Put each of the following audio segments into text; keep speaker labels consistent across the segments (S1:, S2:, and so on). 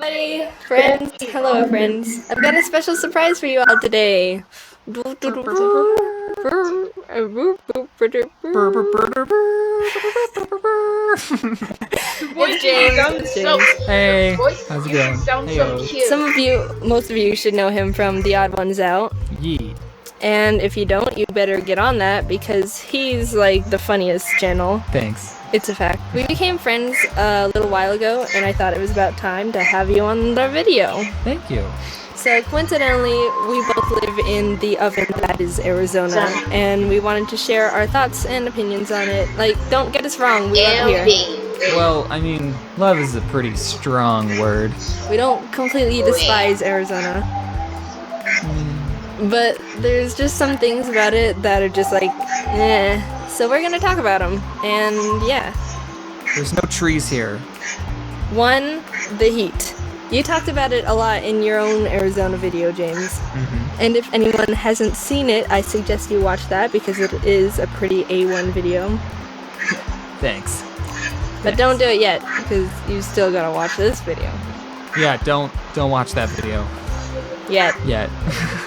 S1: everybody, friends. Hello, friends. I've got a special surprise for you all today. It's James.
S2: Hey, how's it going?
S1: Most of you should know him from The Odd Ones Out.
S2: Yeet.
S1: And if you don't, you better get on that because he's like the funniest channel.
S2: Thanks.
S1: It's a fact. We became friends a little while ago, and I thought it was about time to have you on the video.
S2: Thank you.
S1: So coincidentally, we both live in the oven that is Arizona, and we wanted to share our thoughts and opinions on it. Like, don't get us wrong, we love it here.
S2: Well, I mean, love is a pretty strong word.
S1: We don't completely despise Arizona. But there's just some things about it that are just like, eh. So we're gonna talk about them, and yeah.
S2: There's no trees here.
S1: One, the heat. You talked about it a lot in your own Arizona video, James. And if anyone hasn't seen it, I suggest you watch that because it is a pretty A1 video.
S2: Thanks.
S1: But don't do it yet, because you still gotta watch this video.
S2: Yeah, don't watch that video.
S1: Yet.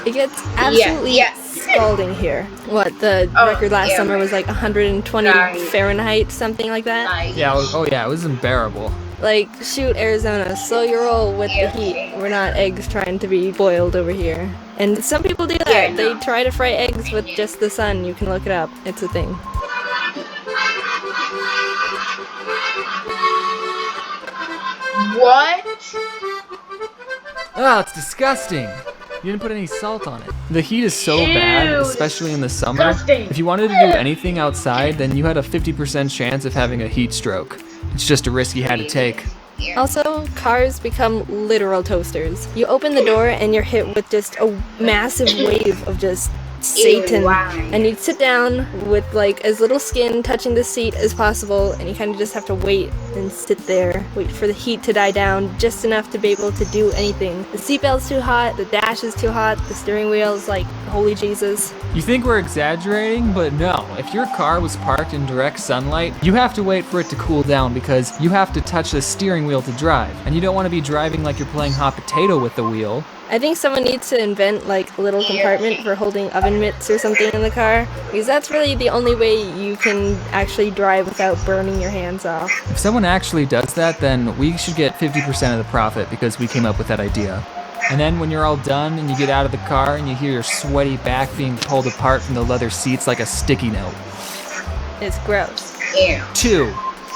S1: It gets absolutely scalding here. What, the record last summer was like 120 Fahrenheit, something like that?
S2: Yeah, it was unbearable.
S1: Like, shoot, Arizona, slow your roll with the heat. We're not eggs trying to be boiled over here. And some people do that. They try to fry eggs with just the sun. You can look it up. It's a thing.
S3: What?
S2: Oh, it's disgusting. You didn't put any salt on it. The heat is so bad, especially in the summer.
S3: Disgusting.
S2: If you wanted to do anything outside, then you had a 50% chance of having a heat stroke. It's just a risk you had to take.
S1: Also, cars become literal toasters. You open the door and you're hit with just a massive wave of just Satan. And you sit down with like as little skin touching the seat as possible, and you kind of just have to wait and sit there, wait for the heat to die down just enough to be able to do anything. The seatbelt's too hot, the dash is too hot, the steering wheel's like, holy Jesus.
S2: You think we're exaggerating, but no. If your car was parked in direct sunlight, you have to wait for it to cool down because you have to touch the steering wheel to drive. And you don't want to be driving like you're playing hot potato with the wheel.
S1: I think someone needs to invent like a little compartment for holding oven mitts or something in the car, because that's really the only way you can actually drive without burning your hands off.
S2: If someone actually does that, then we should get 50% of the profit because we came up with that idea. And then when you're all done and you get out of the car and you hear your sweaty back being pulled apart from the leather seats like a sticky note.
S1: It's gross.
S2: 2.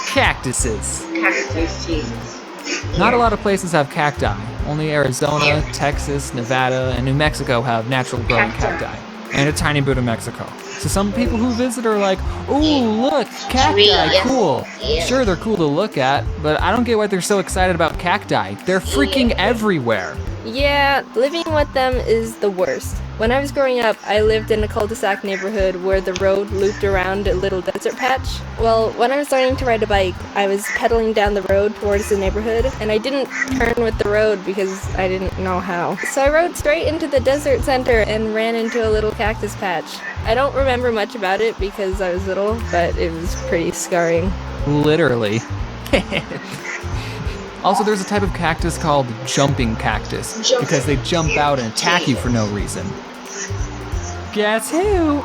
S2: Cactuses.
S3: Cactus.
S2: Not a lot of places have cacti. Only Arizona, Texas, Nevada, and New Mexico have natural growing cacti. And a tiny bit of Mexico. So some people who visit are like, ooh, look, cacti, cool. Sure, they're cool to look at, but I don't get why they're so excited about cacti. They're freaking everywhere.
S1: Yeah, living with them is the worst. When I was growing up, I lived in a cul-de-sac neighborhood where the road looped around a little desert patch. Well, when I was learning to ride a bike, I was pedaling down the road towards the neighborhood, and I didn't turn with the road because I didn't know how. So I rode straight into the desert center and ran into a little cactus patch. I don't remember much about it because I was little, but it was pretty scarring.
S2: Literally. Also, there's a type of cactus called jumping cactus because they jump out and attack you for no reason. Guess who?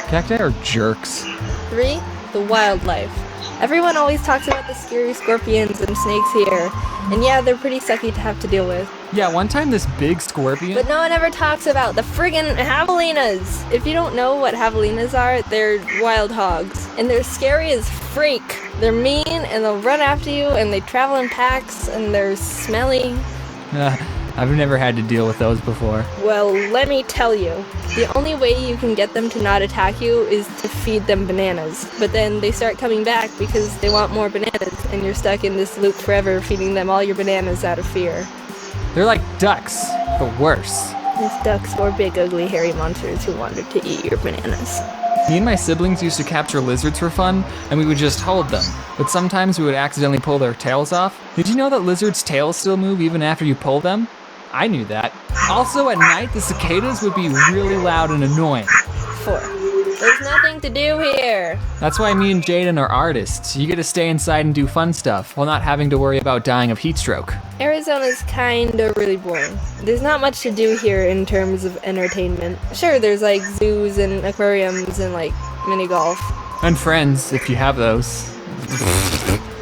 S2: Cacti are jerks.
S1: 3. The wildlife. Everyone always talks about the scary scorpions and snakes here, and yeah, they're pretty sucky to have to deal with.
S2: Yeah, one time this big scorpion...
S1: But no one ever talks about the friggin' javelinas! If you don't know what javelinas are, they're wild hogs, and they're scary as freak. They're mean, and they'll run after you, and they travel in packs, and they're smelly.
S2: I've never had to deal with those before.
S1: Well, let me tell you, the only way you can get them to not attack you is to feed them bananas. But then they start coming back because they want more bananas, and you're stuck in this loop forever feeding them all your bananas out of fear.
S2: They're like ducks, but worse.
S1: These ducks were big, ugly, hairy monsters who wanted to eat your bananas.
S2: Me and my siblings used to capture lizards for fun, and we would just hold them. But sometimes we would accidentally pull their tails off. Did you know that lizards' tails still move even after you pull them? I knew that. Also, at night, the cicadas would be really loud and annoying.
S1: 4. There's nothing to do here.
S2: That's why me and Jaden are artists. You get to stay inside and do fun stuff while not having to worry about dying of heat stroke.
S1: Arizona's kinda really boring. There's not much to do here in terms of entertainment. Sure, there's like zoos and aquariums and like mini golf.
S2: And friends, if you have those.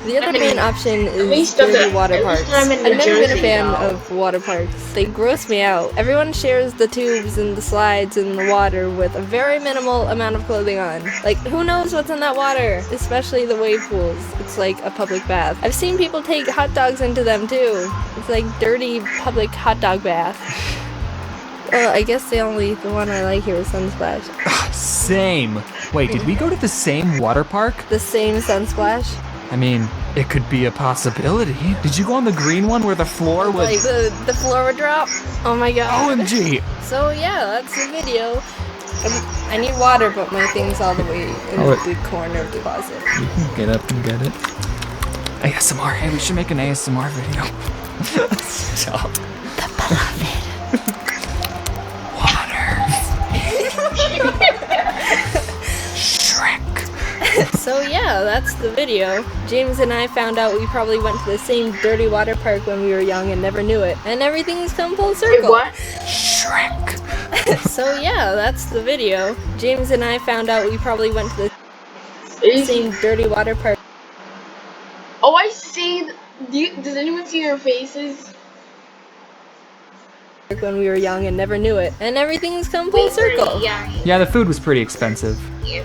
S1: The other main option is
S3: least
S1: dirty
S3: doesn't-
S1: water
S3: at
S1: parks.
S3: least I'm in
S1: I've
S3: New
S1: never been a
S3: Jersey,
S1: fan
S3: though.
S1: of water parks. They gross me out. Everyone shares the tubes and the slides and the water with a very minimal amount of clothing on. Like, who knows what's in that water? Especially the wave pools. It's like a public bath. I've seen people take hot dogs into them too. It's like dirty public hot dog bath. Well, I guess the one I like here is Sunsplash.
S2: Same. Wait, did we go to the same water park?
S1: The same Sunsplash.
S2: I mean, it could be a possibility. Did you go on the green one where the floor was...
S1: Like the floor would drop. Oh my god.
S2: OMG!
S1: So yeah, that's the video. I need water, but my thing's all the way in
S2: Oh,
S1: the corner of the closet.
S2: You can get up and get it. ASMR. Hey, we should make an ASMR video. Stop. Shrek.
S1: So yeah, that's the video. James and I found out we probably went to the same dirty water park when we were young and never knew it. And everything's come full
S3: Wait,
S1: circle.
S3: what?
S2: Shrek.
S1: So yeah, that's the video. James and I found out we probably went to the
S3: Is-
S1: same dirty water park
S3: Oh, I see. Does anyone see your faces?
S1: when we were young and never knew it. And everything's come full circle.
S2: Yeah, the food was pretty expensive.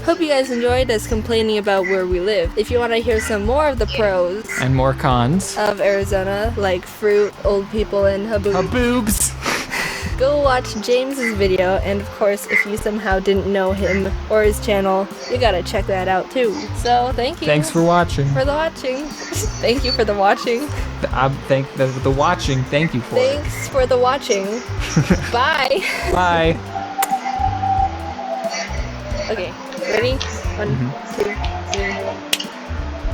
S1: Hope you guys enjoyed us complaining about where we live. If you want to hear some more of the pros
S2: And more cons.
S1: of Arizona, like fruit, old people, and haboob,
S2: Boobs.
S1: go watch James's video. And of course, if you somehow didn't know him or his channel, you gotta check that out too. So thank you.
S2: Thanks for watching.
S1: for the watching. Thank you for the watching.
S2: Thank the watching. Thank you for it.
S1: Thanks for the watching. Bye.
S2: Bye.
S1: Okay, ready? One,
S2: Mm-hmm.
S1: 2, 3.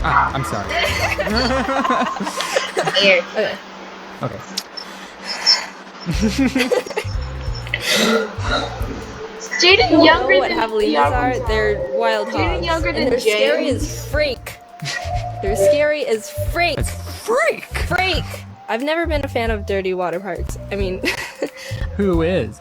S2: Ah, I'm sorry.
S1: Okay.
S2: Okay.
S3: Jaden
S1: You
S3: younger
S1: know what
S3: than
S1: javelinas are? They're wild
S3: Jaden
S1: hogs.
S3: younger
S1: And
S3: than
S1: they're scary
S3: James.
S1: as freak. They're scary as freak.
S2: It's freak.
S1: Freak! I've never been a fan of dirty water parks. I mean,
S2: Who is?